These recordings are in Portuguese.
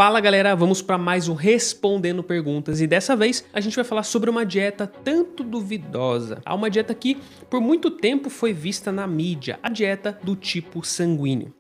Fala galera, vamos para mais um Respondendo Perguntas e dessa vez a gente vai falar sobre uma dieta tanto duvidosa. Há uma dieta que por muito tempo foi vista na mídia, a dieta do tipo sanguíneo.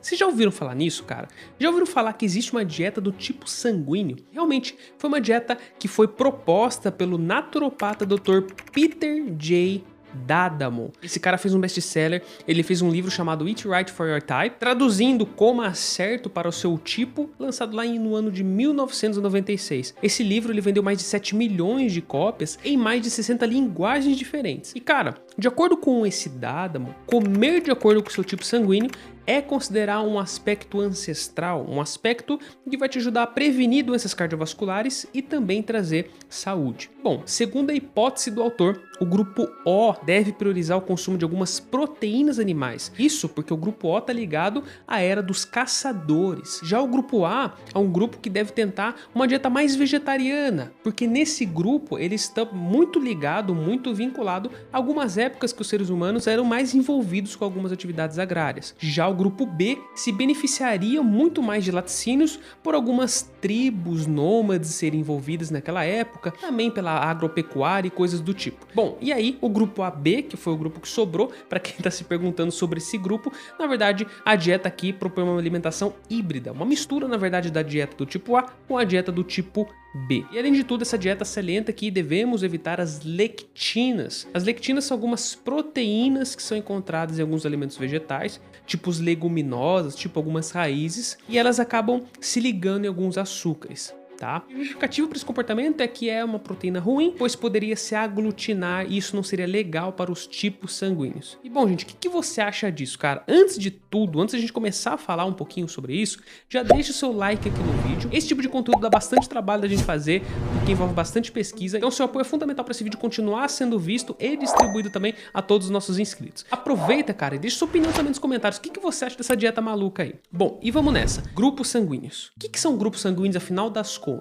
Vocês já ouviram falar nisso, cara? Já ouviram falar que existe uma dieta do tipo sanguíneo? Realmente, foi uma dieta que foi proposta pelo naturopata Dr. Peter J. D'Adamo. Esse cara fez um best-seller, ele fez um livro chamado Eat Right for Your Type, traduzindo Coma Certo para o Seu Tipo, lançado lá no ano de 1996. Esse livro ele vendeu mais de 7 milhões de cópias em mais de 60 linguagens diferentes. E cara, de acordo com esse D'Adamo, comer de acordo com o seu tipo sanguíneo é considerar um aspecto ancestral, um aspecto que vai te ajudar a prevenir doenças cardiovasculares e também trazer saúde. Bom, segundo a hipótese do autor, o grupo O deve priorizar o consumo de algumas proteínas animais. Isso porque o grupo O está ligado à era dos caçadores. Já o grupo A é um grupo que deve tentar uma dieta mais vegetariana, porque nesse grupo ele está muito ligado, muito vinculado a algumas épocas que os seres humanos eram mais envolvidos com algumas atividades agrárias. Já o grupo B se beneficiaria muito mais de laticínios por algumas tribos nômades serem envolvidas naquela época, também pela agropecuária e coisas do tipo. Bom, e aí o grupo AB, que foi o grupo que sobrou, para quem está se perguntando sobre esse grupo, na verdade a dieta aqui propõe uma alimentação híbrida, uma mistura na verdade da dieta do tipo A com a dieta do tipo B. E além de tudo, essa dieta salienta que devemos evitar as lectinas. As lectinas são algumas proteínas que são encontradas em alguns alimentos vegetais, tipo os leguminosas, tipo algumas raízes, e elas acabam se ligando em alguns açúcares. Tá? O justificativo para esse comportamento é que é uma proteína ruim, pois poderia se aglutinar e isso não seria legal para os tipos sanguíneos. E bom, gente, o que você acha disso, cara? Antes de tudo, antes da gente começar a falar um pouquinho sobre isso, já deixa o seu like aqui no vídeo. Esse tipo de conteúdo dá bastante trabalho da gente fazer, porque envolve bastante pesquisa, então seu apoio é fundamental para esse vídeo continuar sendo visto e distribuído também a todos os nossos inscritos. Aproveita, cara, e deixa sua opinião também nos comentários. O que você acha dessa dieta maluca aí? Bom, e vamos nessa. Grupos sanguíneos. O que são grupos sanguíneos, afinal das contas?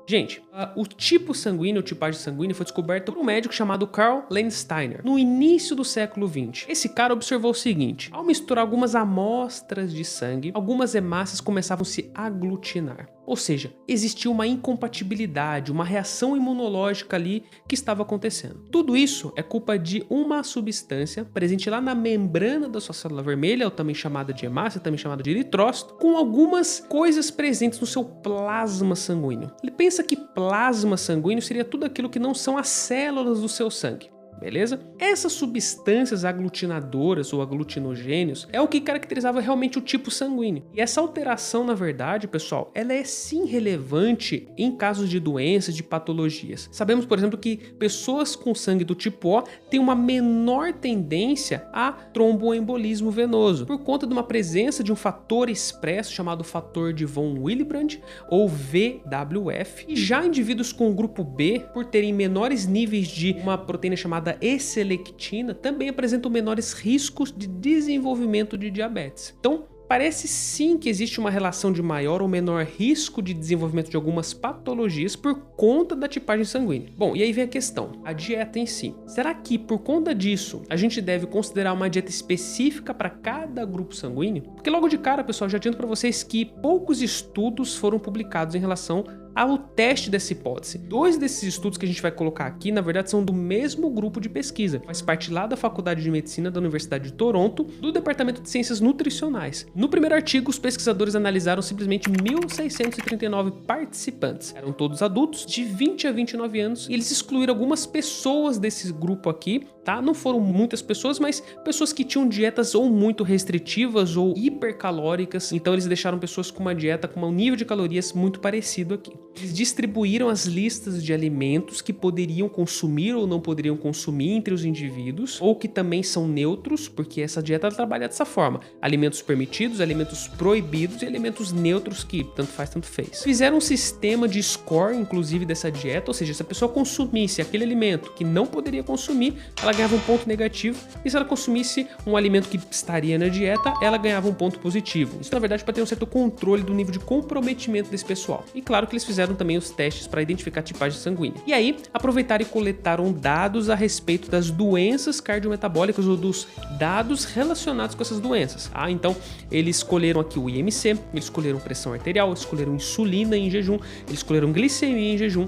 Gente, o tipo sanguíneo, tipagem sanguínea, foi descoberto por um médico chamado Karl Landsteiner no início do século XX. Esse cara observou o seguinte: ao misturar algumas amostras de sangue, algumas hemácias começavam a se aglutinar. Ou seja, existia uma incompatibilidade, uma reação imunológica ali que estava acontecendo. Tudo isso é culpa de uma substância presente lá na membrana da sua célula vermelha, ou também chamada de hemácia, também chamada de eritrócito, com algumas coisas presentes no seu plasma sanguíneo. Ele pensa que plasma sanguíneo seria tudo aquilo que não são as células do seu sangue. Beleza? Essas substâncias aglutinadoras ou aglutinogênios é o que caracterizava realmente o tipo sanguíneo. E essa alteração, na verdade, pessoal, ela é sim relevante em casos de doenças, de patologias. Sabemos, por exemplo, que pessoas com sangue do tipo O têm uma menor tendência a tromboembolismo venoso, por conta de uma presença de um fator expresso chamado fator de von Willebrand, ou VWF. E já indivíduos com o grupo B, por terem menores níveis de uma proteína chamada E-selectina, também apresentam menores riscos de desenvolvimento de diabetes. Então, parece sim que existe uma relação de maior ou menor risco de desenvolvimento de algumas patologias por conta da tipagem sanguínea. Bom, e aí vem a questão, a dieta em si. Será que por conta disso a gente deve considerar uma dieta específica para cada grupo sanguíneo? Porque logo de cara, pessoal, já adianto para vocês que poucos estudos foram publicados em relação ao teste dessa hipótese. 2 desses estudos que a gente vai colocar aqui, na verdade, são do mesmo grupo de pesquisa. Faz parte lá da Faculdade de Medicina da Universidade de Toronto, do Departamento de Ciências Nutricionais. No primeiro artigo, os pesquisadores analisaram simplesmente 1.639 participantes. Eram todos adultos, de 20 a 29 anos, e eles excluíram algumas pessoas desse grupo aqui, tá? Não foram muitas pessoas, mas pessoas que tinham dietas ou muito restritivas ou hipercalóricas. Então eles deixaram pessoas com uma dieta com um nível de calorias muito parecido aqui. Eles distribuíram as listas de alimentos que poderiam consumir ou não poderiam consumir entre os indivíduos, ou que também são neutros, porque essa dieta trabalha dessa forma: alimentos permitidos, alimentos proibidos e alimentos neutros que tanto faz, tanto fez. Fizeram um sistema de score, inclusive, dessa dieta, ou seja, se a pessoa consumisse aquele alimento que não poderia consumir, ela ela ganhava um ponto negativo, e se ela consumisse um alimento que estaria na dieta, ela ganhava um ponto positivo. Isso, na verdade, para ter um certo controle do nível de comprometimento desse pessoal. E claro que eles fizeram também os testes para identificar a tipagem sanguínea. E aí, aproveitaram e coletaram dados a respeito das doenças cardiometabólicas ou dos dados relacionados com essas doenças. Então, eles escolheram aqui o IMC, eles escolheram pressão arterial, eles escolheram insulina em jejum, eles escolheram glicemia em jejum,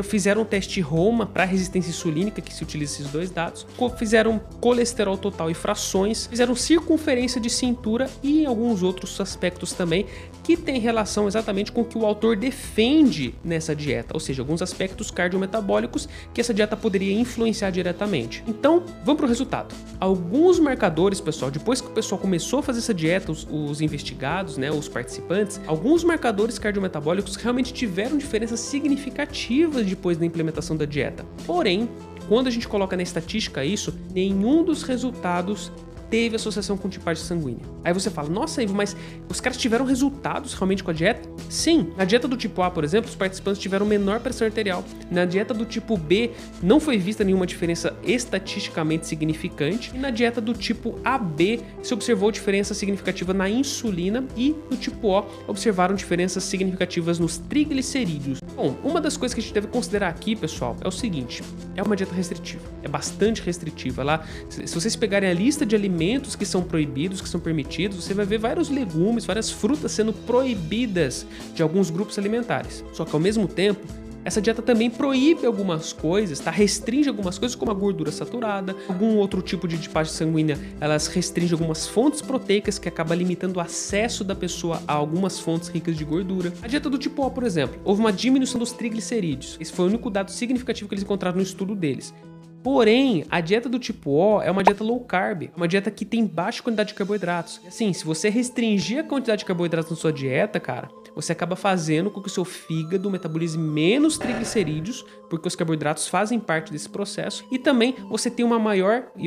fizeram o teste Roma para resistência insulínica, que se utiliza esses dois dados, fizeram colesterol total e frações, fizeram circunferência de cintura e alguns outros aspectos também que tem relação exatamente com o que o autor defende nessa dieta, ou seja, alguns aspectos cardiometabólicos que essa dieta poderia influenciar diretamente. Então, vamos para o resultado. Alguns marcadores, pessoal, depois que o pessoal começou a fazer essa dieta, os investigados, né, os participantes, alguns marcadores cardiometabólicos realmente tiveram diferenças significativas depois da implementação da dieta. Porém, quando a gente coloca na estatística isso, nenhum dos resultados teve associação com tipagem sanguínea. Aí você fala, nossa, Ivo, mas os caras tiveram resultados realmente com a dieta? Sim, na dieta do tipo A, por exemplo, os participantes tiveram menor pressão arterial. Na dieta do tipo B, não foi vista nenhuma diferença estatisticamente significante. E na dieta do tipo AB, se observou diferença significativa na insulina. E no tipo O, observaram diferenças significativas nos triglicerídeos. Bom, uma das coisas que a gente deve considerar aqui, pessoal, é o seguinte. É uma dieta restritiva. É bastante restritiva. Se vocês pegarem a lista de alimentos que são proibidos, que são permitidos, você vai ver vários legumes, várias frutas sendo proibidas de alguns grupos alimentares. Só que ao mesmo tempo, essa dieta também proíbe algumas coisas, restringe algumas coisas como a gordura saturada, algum outro tipo de tipagem sanguínea, elas restringem algumas fontes proteicas que acaba limitando o acesso da pessoa a algumas fontes ricas de gordura. A dieta do tipo O, por exemplo, houve uma diminuição dos triglicerídeos. Esse foi o único dado significativo que eles encontraram no estudo deles. Porém, a dieta do tipo O é uma dieta low carb, é uma dieta que tem baixa quantidade de carboidratos. E assim, se você restringir a quantidade de carboidratos na sua dieta, cara, você acaba fazendo com que o seu fígado metabolize menos triglicerídeos, porque os carboidratos fazem parte desse processo, e também você tem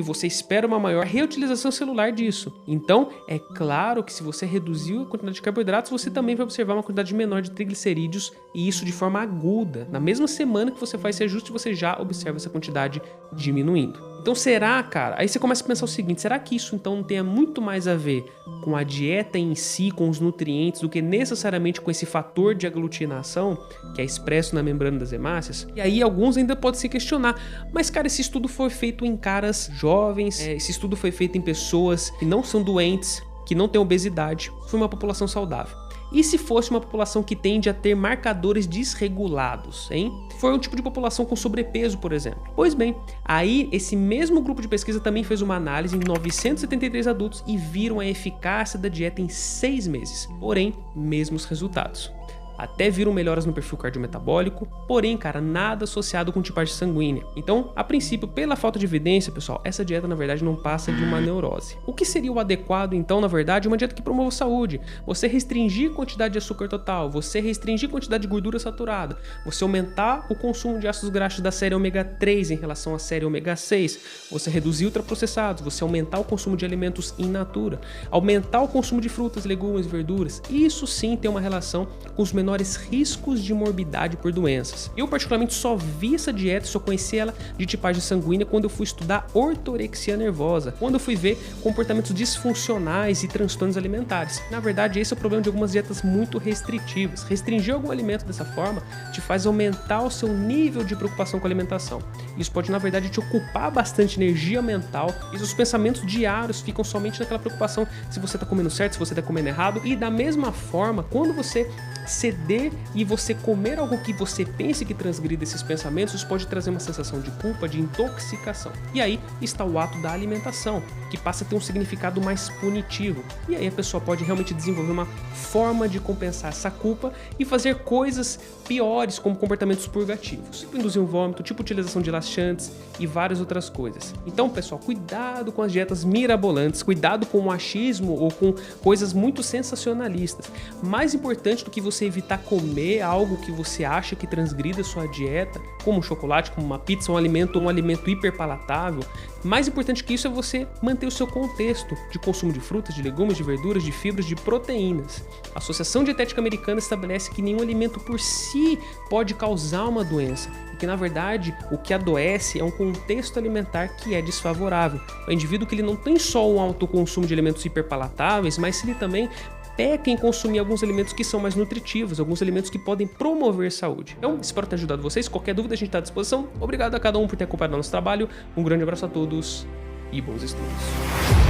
você espera uma maior reutilização celular disso. Então, é claro que se você reduziu a quantidade de carboidratos, você também vai observar uma quantidade menor de triglicerídeos, e isso de forma aguda. Na mesma semana que você faz esse ajuste, você já observa essa quantidade diminuindo. Então será, cara, aí você começa a pensar o seguinte, será que isso então não tenha muito mais a ver com a dieta em si, com os nutrientes, do que necessariamente com esse fator de aglutinação, que é expresso na membrana das hemácias? E aí alguns ainda podem se questionar, mas cara, esse estudo foi feito em caras jovens, esse estudo foi feito em pessoas que não são doentes, que não têm obesidade, foi uma população saudável. E se fosse uma população que tende a ter marcadores desregulados, hein? Foi um tipo de população com sobrepeso, por exemplo. Pois bem, aí esse mesmo grupo de pesquisa também fez uma análise em 973 adultos e viram a eficácia da dieta em 6 meses. Porém, mesmos resultados. Até viram melhoras no perfil cardiometabólico, porém, cara, nada associado com tipagem sanguínea. Então, a princípio, pela falta de evidência, pessoal, essa dieta, na verdade, não passa de uma neurose. O que seria o adequado, então, na verdade, uma dieta que promova saúde? Você restringir a quantidade de açúcar total, você restringir a quantidade de gordura saturada, você aumentar o consumo de ácidos graxos da série ômega 3 em relação à série ômega 6, você reduzir ultraprocessados, você aumentar o consumo de alimentos in natura, aumentar o consumo de frutas, legumes, verduras. Isso sim tem uma relação com os menores riscos de morbidade por doenças. Eu particularmente só vi essa dieta, só conheci ela de tipagem sanguínea quando eu fui estudar ortorexia nervosa, quando eu fui ver comportamentos disfuncionais e transtornos alimentares. Na verdade, esse é o problema de algumas dietas muito restritivas. Restringir algum alimento dessa forma te faz aumentar o seu nível de preocupação com a alimentação. Isso pode, na verdade, te ocupar bastante energia mental e os pensamentos diários ficam somente naquela preocupação se você está comendo certo, se você está comendo errado. E da mesma forma, quando você ceder e você comer algo que você pense que transgride esses pensamentos, isso pode trazer uma sensação de culpa, de intoxicação. E aí está o ato da alimentação, que passa a ter um significado mais punitivo. E aí a pessoa pode realmente desenvolver uma forma de compensar essa culpa e fazer coisas piores, como comportamentos purgativos, tipo induzir um vômito, tipo utilização de laxantes e várias outras coisas. Então, pessoal, cuidado com as dietas mirabolantes, cuidado com o achismo ou com coisas muito sensacionalistas. Mais importante do que você você evitar comer algo que você acha que transgrida a sua dieta, como um chocolate, como uma pizza, um alimento hiperpalatável. Mais importante que isso é você manter o seu contexto de consumo de frutas, de legumes, de verduras, de fibras, de proteínas. A Associação Dietética Americana estabelece que nenhum alimento por si pode causar uma doença, e que na verdade o que adoece é um contexto alimentar que é desfavorável. O indivíduo que ele não tem só um alto consumo de alimentos hiperpalatáveis, mas ele também peca em consumir alguns alimentos que são mais nutritivos, alguns alimentos que podem promover saúde. Então, espero ter ajudado vocês. Qualquer dúvida a gente está à disposição. Obrigado a cada um por ter acompanhado o nosso trabalho. Um grande abraço a todos e bons estudos.